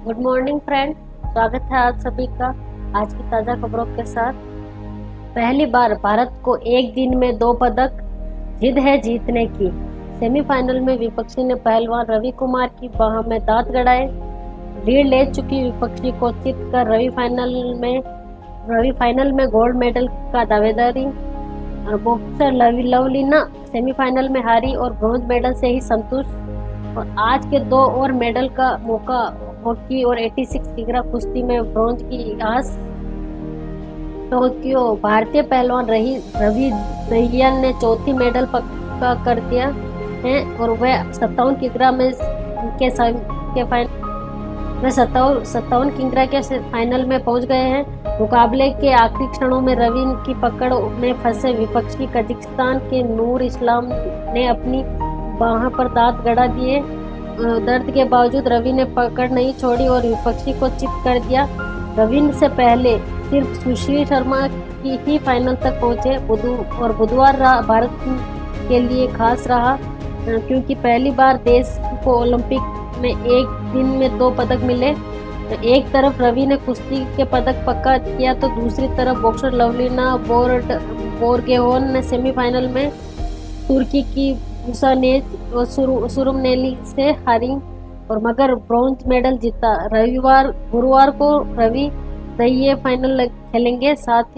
Good morning friend. स्वागत है आप सभी का आज की ताज़ा खबरों के साथ। पहली बार भारत को एक दिन में 2 पदक, जिद है जीतने की। सेमीफाइनल में विपक्षी ने पहलवान रवि कुमार की बाह में दांत गड़ाए। लीड ले चुकी विपक्षी को चित कर रवि फाइनल में गोल्ड मेडल का दावेदारी। और बॉक्सर लवलीना सेमीफाइनल में हारी और ब्रॉन्ज मेडल से ही संतुष्ट। और आज के 2 और मेडल का मौका, हॉकी और 86 किग्रा कुश्ती में ब्रॉन्ज की आस। टोक्यो भारतीय पहलवान रवि दहिया ने चौथी मेडल पक्का कर दिया है और वह 57 किग्रा में के फाइनल 57 किग्रा के फाइनल में पहुंच गए हैं। मुकाबले के आखिरी क्षणों में रवि की पकड़ में फंसे विपक्षी कजाकिस्तान के नूर इस्लाम ने अपनी बाह पर दांत गड़ा दिए। दर्द के बावजूद रवि ने पकड़ नहीं छोड़ी और विपक्षी को चित कर दिया। रवि से पहले सिर्फ सुशील शर्मा की ही फाइनल तक पहुंचे और बुधवार भारत के लिए खास रहा क्योंकि पहली बार देश को ओलंपिक में एक दिन में 2 पदक मिले। एक तरफ रवि ने कुश्ती के पदक पक्का किया तो दूसरी तरफ बॉक्सर लवलीना बोरगोहेन ने सेमीफाइनल में तुर्की की बुसानेज और सुरुमनेली से हारी और मगर ब्रॉन्ज मेडल जीता। गुरुवार को रवि दहिया फाइनल खेलेंगे। साथ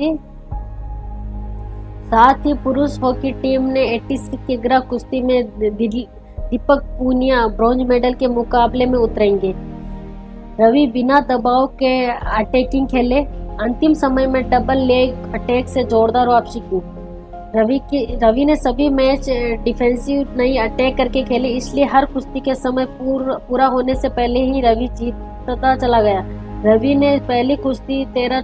ही पुरुष हॉकी टीम ने 86 किग्रा कुश्ती में दीपक पूनिया ब्रॉन्ज मेडल के मुकाबले में उतरेंगे। रवि बिना दबाव के अटैकिंग खेले, अंतिम समय में डबल लेग अटैक से जोरदार वापसी की। रवि ने सभी मैच डिफेंसिव नहीं अटैक करके खेले, इसलिए हर कुश्ती के समय पूरा होने से पहले ही रवि जीतता चला गया। रवि ने पहली कुश्ती 13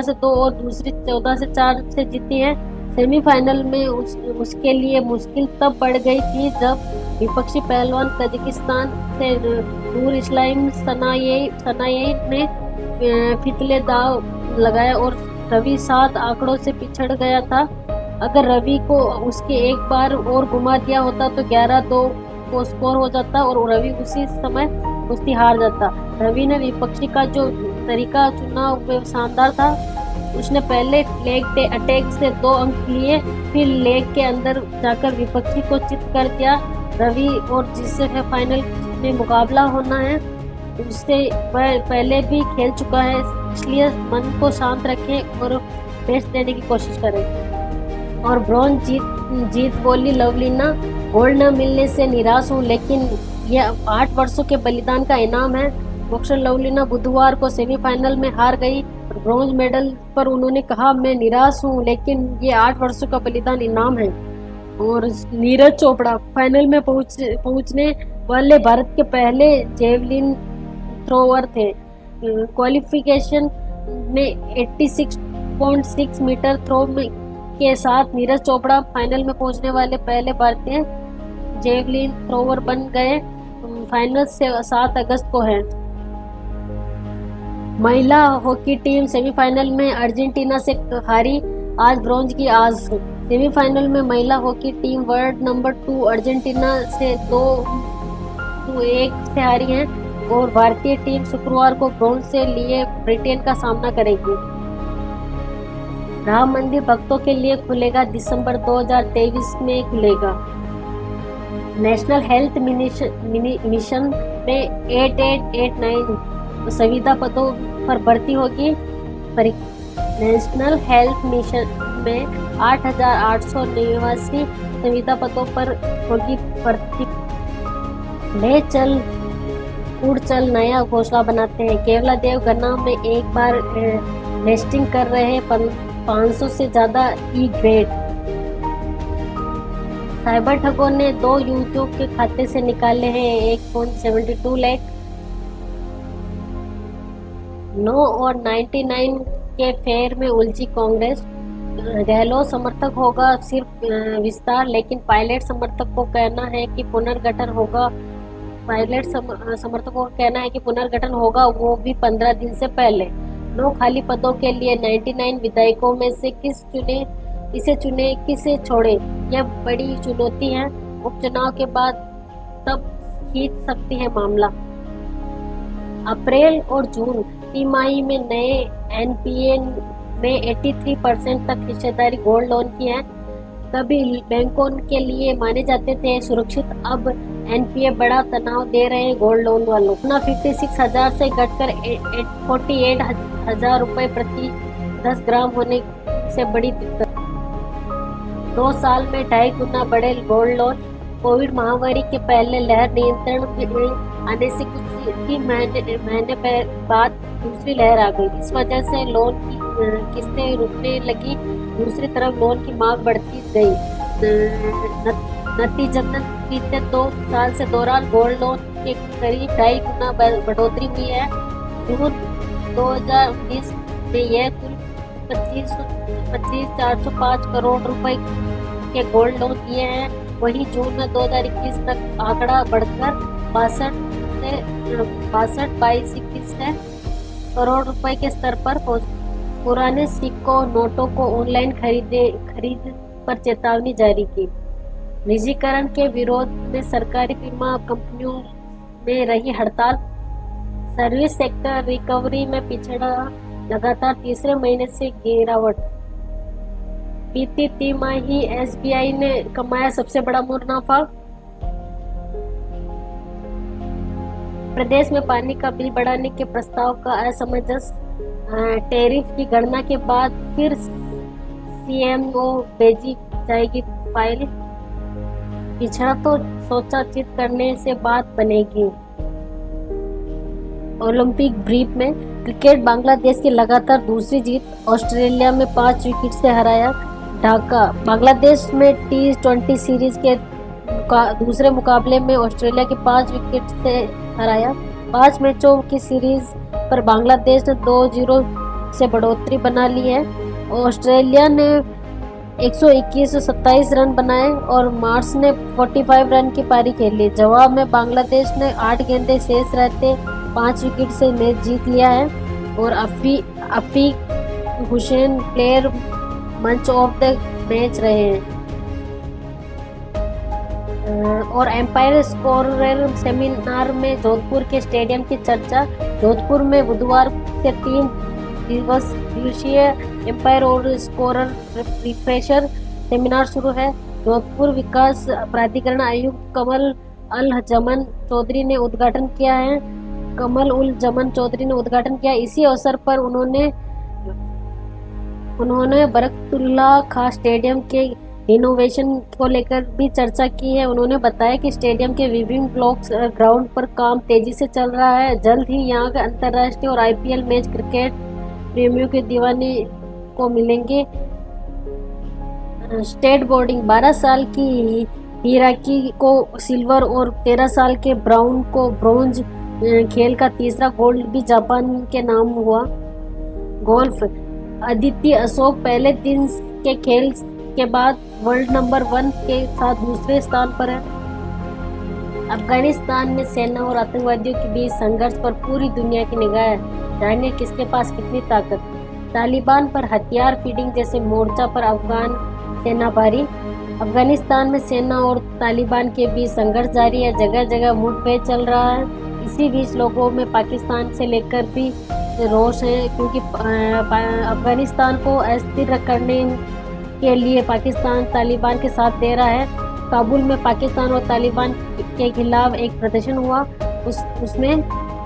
से 2 और दूसरी 14 से 4 से जीती है। सेमीफाइनल में उसके लिए मुश्किल तब बढ़ गई थी जब विपक्षी पहलवान कजाकिस्तान से नूर इस्लाम सनाये ने फितले दाव लगाया और रवि 7 आंकड़ों से पिछड़ गया था। अगर रवि को उसके एक बार और घुमा दिया होता तो 11-2 को स्कोर हो जाता और रवि उसी समय कुश्ती हार जाता। रवि ने विपक्षी का जो तरीका चुना वो शानदार था। उसने पहले लेग अटैक से 2 अंक लिए, फिर लेग के अंदर जाकर विपक्षी को चित कर दिया। रवि और जिससे फाइनल में मुकाबला होना है उससे वह पहले भी खेल चुका है, इसलिए मन को शांत रखें और बेस्ट देने की कोशिश करें। और ब्रॉन्ज जीत बोली लवलीना, गोल्ड न मिलने से निराश हूँ लेकिन यह 8 वर्षों के बलिदान का इनाम है। बॉक्सर लवलीना बुधवार को सेमीफाइनल में हार गई। ब्रॉन्ज मेडल पर उन्होंने कहा, मैं निराश हूँ लेकिन ये 8 वर्षों का बलिदान इनाम है। और नीरज चोपड़ा फाइनल में पहुंचने वाले भारत के पहले जेवलिन थ्रोवर थे। क्वालिफिकेशन में 86.6 मीटर थ्रो के साथ नीरज चोपड़ा फाइनल में पहुंचने वाले पहले भारतीय जेवलिन थ्रोवर बन गए। फाइनल से 7 अगस्त को है। महिला हॉकी टीम सेमीफाइनल में अर्जेंटीना से हारी, आज ब्रॉन्ज की आस। सेमीफाइनल में महिला hockey team world number 2 Argentina से 2-1 से हारी है और भारतीय टीम शुक्रवार को ब्रॉन्ज से लिए ब्रिटेन का सामना करेगी। राम मंदिर भक्तों के लिए खुलेगा, दिसंबर 2023 में खुलेगा। नेशनल हेल्थ मिशन में 8889 संविदा पदों पर भर्ती होगी। नेशनल हेल्थ मिशन में 8889 संविदा पदों पर होगी भर्ती। ले चल उड़ चल नया घोषणा बनाते हैं। केवला देव गन्ना में एक बार नेस्टिंग कर रहे 500 से ज्यादा ई ग्रेड। साइबर ठगों ने 2 युवतियों के खाते से निकाले हैं 1.72 लाख। 9 और 99 के फेर में उलझी कांग्रेस। गहलोत समर्थक होगा सिर्फ विस्तार, लेकिन पायलट समर्थक को कहना है कि पुनर्गठन होगा। समर्थकों का कहना है कि पुनर्गठन होगा, वो भी 15 दिन से पहले। 9 खाली पदों के लिए 99 विधायकों में से किसे छोड़े, यह बड़ी चुनौती है। उपचुनाव के बाद तब खींच सकती है मामला। अप्रैल और जून तिमाही में नए एनपीए में 83% तक हिस्सेदारी गोल्ड लोन की है। कभी बैंकों के लिए माने जाते थे सुरक्षित, अब एनपीए बड़ा तनाव दे रहे हैं गोल्ड लोन वालों। अपना 56,000 से घटकर 48,000 रुपए प्रति 10 ग्राम होने से बड़ी दिक्कत। 2 साल में 2.5 गुना बढ़े गोल्ड लोन। कोविड महामारी के पहले लहर नियंत्रण में आने से कुछ ही महीने बाद दूसरी लहर आ गई। इस वजह से लोन की किस्तें रुकने लगी, दूसरी तरफ लोन की मांग बढ़ती गई। नतीजतन बीते 2 साल से दौरान गोल्ड लोन के करीब 2.5 गुना बढ़ोतरी हुई है। जून 2019 में यह कुल 25,405 करोड़ रुपए के गोल्ड लोन दिए हैं। वहीं जून में 2021 तक आंकड़ा बढ़कर 62,221 करोड़ रुपए के स्तर पर पहुंच। पुराने सिक्कों नोटों को ऑनलाइन खरीद पर चेतावनी जारी की। निजीकरण के विरोध में सरकारी बीमा कंपनियों में रही हड़ताल। सर्विस सेक्टर रिकवरी में पिछड़ा, लगातार तीसरे महीने से गिरावट। बीती तिमाही एसबीआई ने कमाया सबसे बड़ा मुनाफा। प्रदेश में पानी का बिल बढ़ाने के प्रस्ताव का असमंजस। टैरिफ की गणना के बाद फिर सीएमओ भेजी जाएगी फाइल। पिछड़ा तो सोचा चित करने से बात बनेगी। ओलंपिक ब्रीफ में क्रिकेट, बांग्लादेश की लगातार दूसरी जीत। ऑस्ट्रेलिया में 5 विकेट से हराया ढाका। बांग्लादेश में T20 सीरीज के दूसरे मुकाबले में ऑस्ट्रेलिया के 5 विकेट से हराया। 5 मैचों की सीरीज पर बांग्लादेश ने 2-0 से बढ़ोतरी बना ली है। ऑस्ट्रेलिया ने 121-27 रन बनाए और मार्स ने 45 रन की पारी खेली। जवाब में बांग्लादेश ने 8 गेंदें शेष रहते 5 विकेट से मैच जीत लिया है और अफीक हुसैन प्लेयर मंच ऑफ द मैच रहे हैं। और एम्पायर स्कोरर सेमिनार में जोधपुर के स्टेडियम की चर्चा। जोधपुर में बुधवार से 3 दिवसीय एम्पायर और स्कोरर रिफ्रेशर सेमिनार शुरू है। जोधपुर विकास प्राधिकरण आयुक्त कमल उल जमन चौधरी ने उद्घाटन किया है। इसी अवसर पर उन्होंने बरकतुल्लाह खां स्टेडियम के इनोवेशन को लेकर भी चर्चा की है। उन्होंने बताया कि स्टेडियम के विभिन्न ब्लॉक्स ग्राउंड पर काम तेजी से चल रहा है। जल्द ही यहां के अंतर्राष्ट्रीय और आईपीएल मैच क्रिकेट प्रेमियों के दीवाने को मिलेंगे। स्टेट बोर्डिंग 12 साल की हिराकी को सिल्वर और 13 साल के ब्राउन को ब्रॉन्ज। खेल का तीसरा गोल्ड भी जापान के नाम हुआ। गोल्फ, अदिति अशोक पहले दिन के खेल के बाद वर्ल्ड नंबर 1 के साथ दूसरे स्थान पर है। अफगानिस्तान में सेना और आतंकवादियों के बीच संघर्ष पर पूरी दुनिया की निगाह है। जानिए किसके पास कितनी ताकत। तालिबान पर हथियार फीडिंग जैसे मोर्चा पर अफगान सेना भारी। अफगानिस्तान में सेना और तालिबान के बीच संघर्ष जारी है। जगह जगह मुठभेड़ चल रहा है। इसी बीच लोगों में पाकिस्तान से लेकर भी रोष है, क्योंकि अफगानिस्तान को अस्थिर करने के लिए पाकिस्तान तालिबान के साथ दे रहा है। काबुल में पाकिस्तान और तालिबान के खिलाफ एक प्रदर्शन हुआ।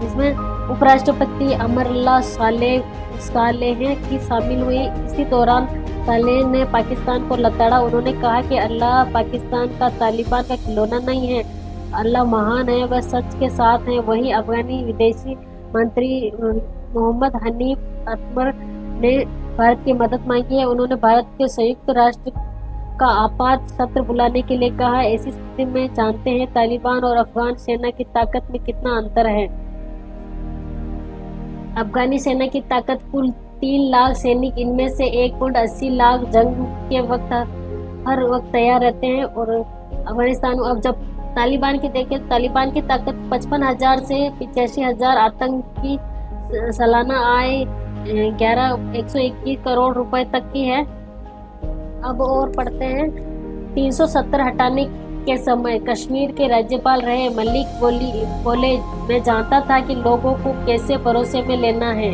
जिसमें उपराष्ट्रपति अमरुल्लाह सालेह की शामिल हुई। इसी दौरान सालेह ने पाकिस्तान को लताड़ा। उन्होंने कहा कि अल्लाह पाकिस्तान का तालिबान का खिलौना नहीं है, अल्लाह महान है, वह सच के साथ है। वहीं अफगानी विदेशी मंत्री मोहम्मद हनीफ अतमर ने भारत की मदद मांगी है। उन्होंने भारत के संयुक्त राष्ट्र का आपात सत्र बुलाने के लिए कहा। ऐसी स्थिति में जानते हैं तालिबान और अफगान सेना की ताकत में कितना अंतर है। अफगानी सेना की ताकत कुल 3 लाख सैनिक, इनमें से 1.80 लाख जंग के वक्त हर वक्त तैयार रहते हैं। और अफगानिस्तान अब जब तालिबान की देखें, तालिबान की ताकत 55,000 से 85,000 आतंकी सालाना आय 121 करोड़ रुपए तक की है। अब और पढ़ते हैं। 370 हटाने के समय कश्मीर के राज्यपाल रहे मलिक बोले, मैं जानता था कि लोगों को कैसे भरोसे में लेना है।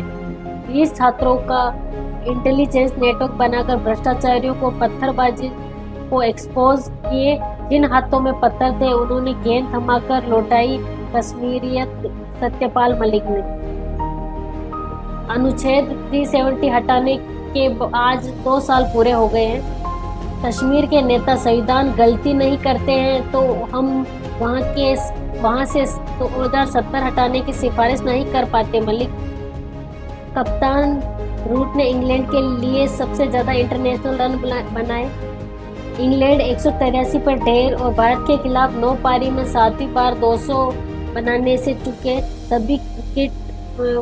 20 छात्रों का इंटेलिजेंस नेटवर्क बनाकर भ्रष्टाचारियों को पत्थरबाजी को एक्सपोज किए। जिन हाथों में पत्थर थे उन्होंने गेंद थमाकर लौटाई कश्मीरियत सत्यपाल मलिक ने। अनुच्छेद 370 हटाने के आज 2 साल पूरे हो गए हैं। कश्मीर के नेता संविधान गलती नहीं करते हैं तो हम वहां से 2070 हटाने की सिफारिश नहीं कर पाते। मलिक कप्तान रूट ने इंग्लैंड के लिए सबसे ज्यादा इंटरनेशनल रन बनाए। इंग्लैंड 183 पर ढेर और भारत के खिलाफ 9 पारी में 7वीं बार 200 बनाने से चुके सभी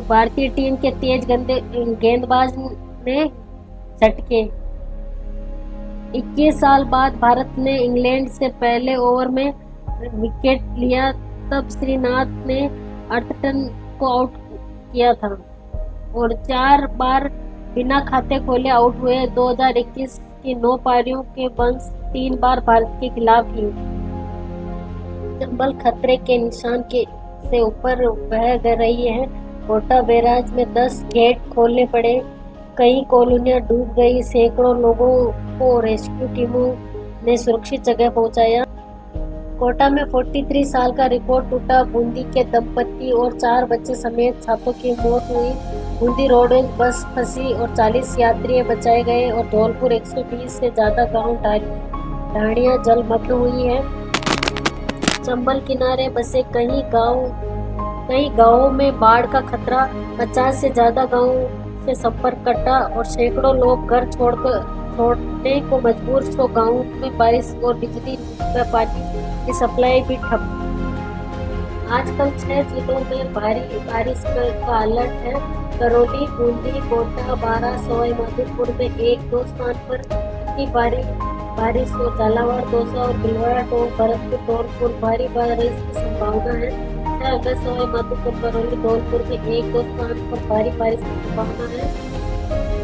भारतीय टीम के तेज गेंदबाज ने झटके। 21 साल बाद भारत ने इंग्लैंड से पहले ओवर में विकेट लिया, तब श्रीनाथ ने अर्थटन को आउट किया था और 4 बार बिना खाते खोले आउट हुए। 2021 की 9 पारियों के वंश 3 बार भारत के खिलाफ ही। चंबल खतरे के निशान से ऊपर बह रही है। कोटा बैराज में 10 गेट खोलने पड़े, कई कॉलोनियां डूब गई, सैकड़ों लोगों को रेस्क्यू टीमों ने सुरक्षित जगह पहुंचाया। कोटा में 43 साल का रिकॉर्ड टूटा, बूंदी के दंपति और 4 बच्चे समेत 7 की मौत हुई। बूंदी रोडवेज बस फंसी और 40 यात्री बचाए गए और धौलपुर 120 से ज्यादा गांव ढाणियां जलमग्न हुई है। चंबल किनारे बसे कई गांवों में बाढ़ का खतरा, 50 से ज्यादा गांवों से संपर्क कटा और सैकड़ों लोग घर छोड़ने को मजबूर। 100 गांवों में बारिश और बिजली व पानी की सप्लाई भी ठप। आजकल 6 जिलों में भारी बारिश का अलर्ट है। करौली, बूंदी, कोटा, बारां, सवाई माधोपुर में 1-2 स्थान पर की बारिश और झालावाड़, दौसा और भीलवाड़ा भरतपुर, धौलपुर भारी बारिश की संभावना है। 6 अगस्त सवाई माधोपुर, करौली, धौलपुर में 1-2 स्थान पर भारी बारिश की संभावना है।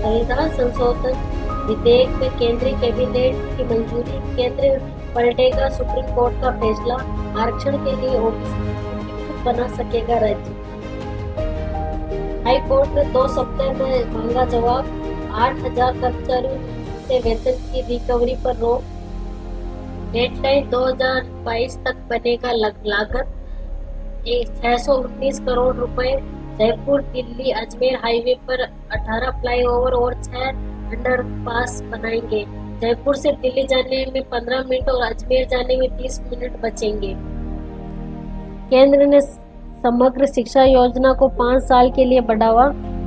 संविधान संशोधन विधेयक में केंद्रीय कैबिनेट की मंजूरी, केंद्र पलटेगा सुप्रीम कोर्ट का फैसला, आरक्षण के लिए ओबीसी बना सकेगा राज्य। हाई कोर्ट ने 2 सप्ताह में मांगा जवाब, 8,000 कर्मचारियों से वेतन की रिकवरी पर रोक। डेडलाइन 2022 तक बनेगा लागत 619 करोड़ रुपए। जयपुर दिल्ली अजमेर हाईवे पर 18 फ्लाईओवर और 6 अंडरपास बनाएंगे। जयपुर से दिल्ली जाने में 15 मिनट और अजमेर जाने में 30 मिनट बचेंगे। केंद्र ने समग्र शिक्षा योजना को 5 साल के लिए बढ़ावा।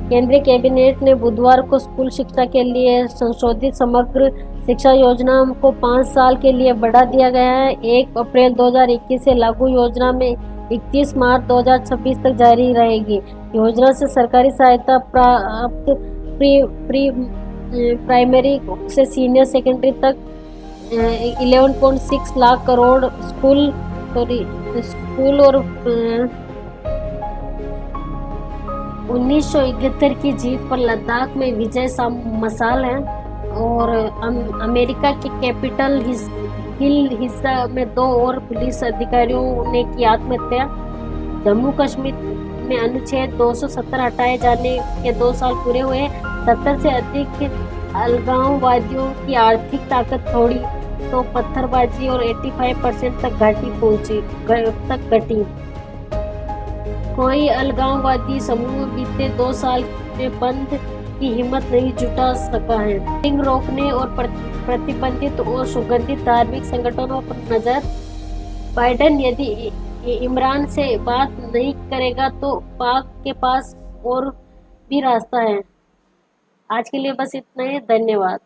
केंद्रीय कैबिनेट ने बुधवार को स्कूल शिक्षा के लिए संशोधित समग्र शिक्षा योजना को 5 साल के लिए बढ़ा दिया गया है। 1 अप्रैल 2021 से लागू योजना में 31 मार्च 2026 तक जारी रहेगी। योजना से सरकारी सहायता प्राप्त प्राइमरी से सीनियर सेकेंडरी तक 11.6 लाख करोड़ स्कूल और 1971 की जीत पर लद्दाख में विजय मशाल है। और अमेरिका के कैपिटल हिल हिस्सा में 2 और पुलिस अधिकारियों ने की आत्महत्या। जम्मू कश्मीर में अनुच्छेद 270 हटाए जाने के 2 साल पूरे हुए। 70 से अधिक अलगाववादियों की आर्थिक ताकत थोड़ी तो पत्थरबाजी और 85% तक घटी। कोई अलगाववादी समूह बीते 2 साल में बंद की हिम्मत नहीं जुटा सका है। रिंग रोकने और प्रतिबंधित और सुगंधित धार्मिक संगठनों पर नजर। बाइडेन यदि इमरान से बात नहीं करेगा तो पाक के पास और भी रास्ता है। आज के लिए बस इतना ही। धन्यवाद।